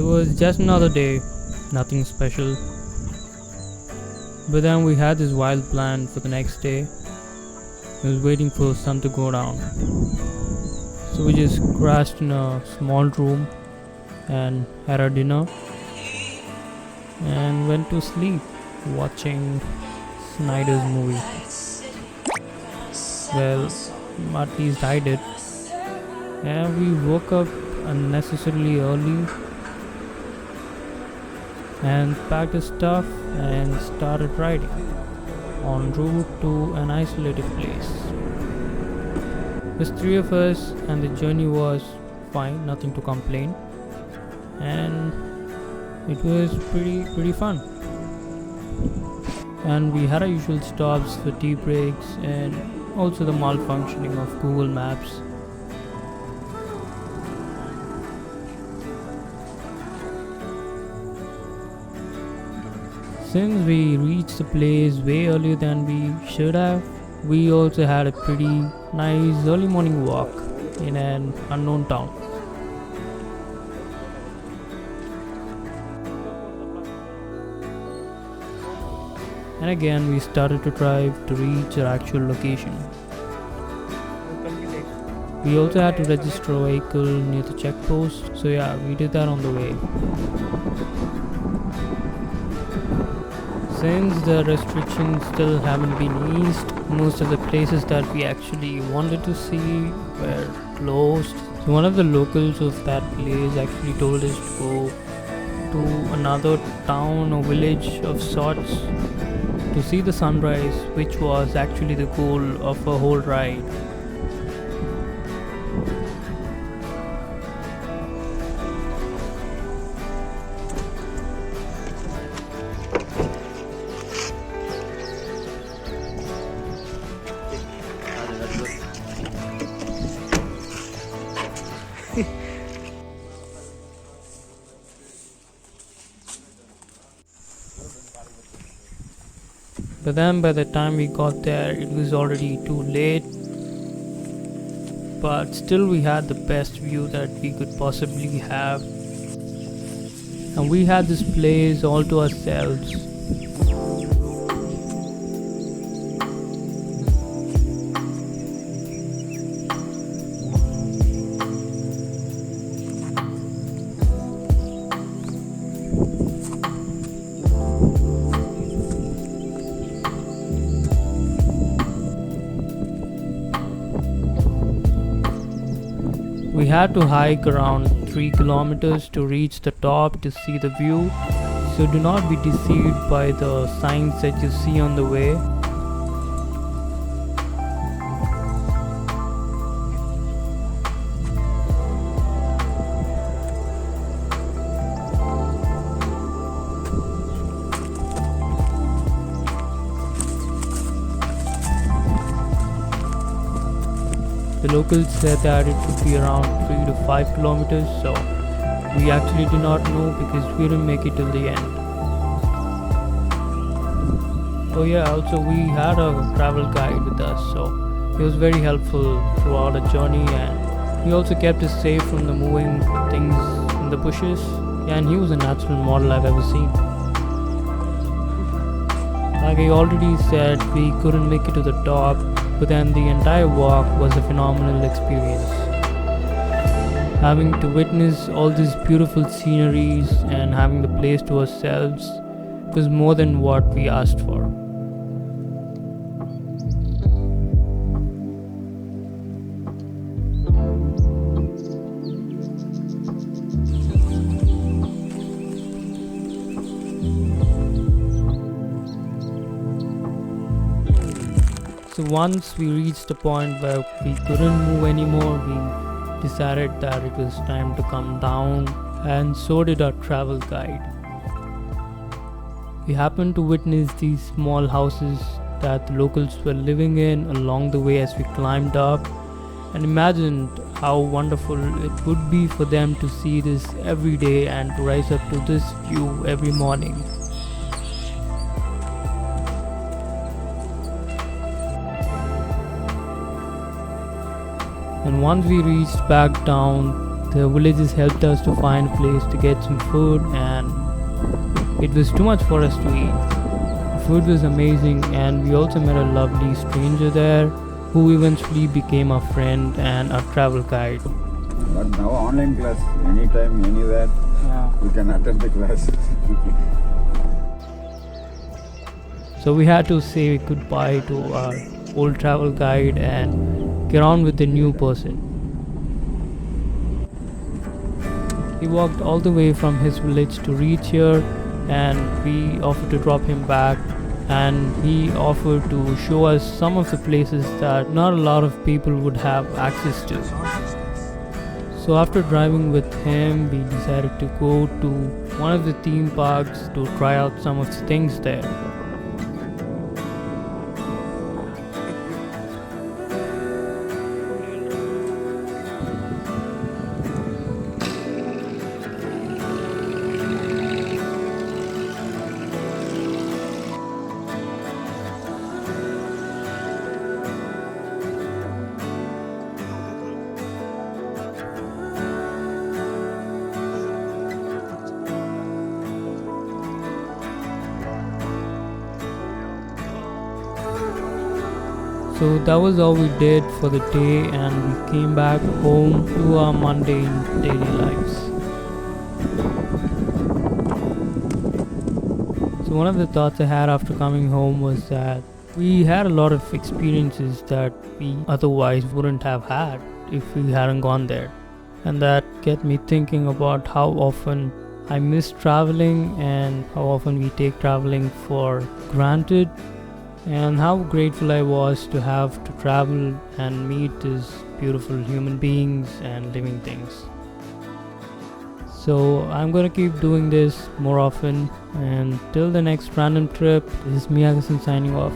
was just another day, nothing special. But then we had this wild plan for the next day. We was waiting for sun to go down. So we just crashed in a small room and had our dinner and went to sleep watching Snyder's movie. Well, at least I did. And we woke up unnecessarily early and packed our stuff and started riding en route to an isolated place. There's three of us and the journey was fine, nothing to complain, and it was pretty fun. And we had our usual stops for tea breaks and also the malfunctioning of Google Maps. Since we reached the place way earlier than we should have, we also had a pretty nice early morning walk in an unknown town. And again we started to drive to reach our actual location. We also had to register a vehicle near the checkpost, so yeah, we did that on the way. Since the restrictions still haven't been eased, most of the places that we actually wanted to see were closed. So one of the locals of that place actually told us to go to another town or village of sorts to see the sunrise, which was actually the goal of a whole ride. But then by the time we got there, it was already too late. But still we had the best view that we could possibly have. And we had this place all to ourselves. We had to hike around 3 kilometers to reach the top to see the view, so do not be deceived by the signs that you see on the way. The locals said that it would be around 3 to 5 kilometers, so we actually did not know because we didn't make it till the end. Oh yeah, also we had a travel guide with us, so he was very helpful throughout the journey, and he also kept us safe from the moving things in the bushes. Yeah, and he was a natural model I've ever seen. Like I already said, we couldn't make it to the top, but then the entire walk was a phenomenal experience. Having to witness all these beautiful sceneries and having the place to ourselves was more than what we asked for. So once we reached a point where we couldn't move anymore, we decided that it was time to come down, and so did our travel guide. We happened to witness these small houses that the locals were living in along the way as we climbed up, and imagined how wonderful it would be for them to see this every day and to rise up to this view every morning. And once we reached back down, The villagers helped us to find a place to get some food, and it was too much for us to eat. The food was amazing, and we also met a lovely stranger there who eventually became our friend and our travel guide. But now online class, anytime, anywhere, you can attend the class. So we had to say goodbye to our old travel guide and get on with the new person. He walked all the way from his village to reach here, and we offered to drop him back, and he offered to show us some of the places that not a lot of people would have access to. So after driving with him, we decided to go to one of the theme parks to try out some of the things there. So that was all we did for the day, and we came back home to our mundane daily lives. So one of the thoughts I had after coming home was that we had a lot of experiences that we otherwise wouldn't have had if we hadn't gone there. And that get me thinking about how often I miss traveling and how often we take traveling for granted, and how grateful I was to have to travel and meet these beautiful human beings and living things. So I'm gonna keep doing this more often, and till the next random trip, this is Miyagi-san signing off.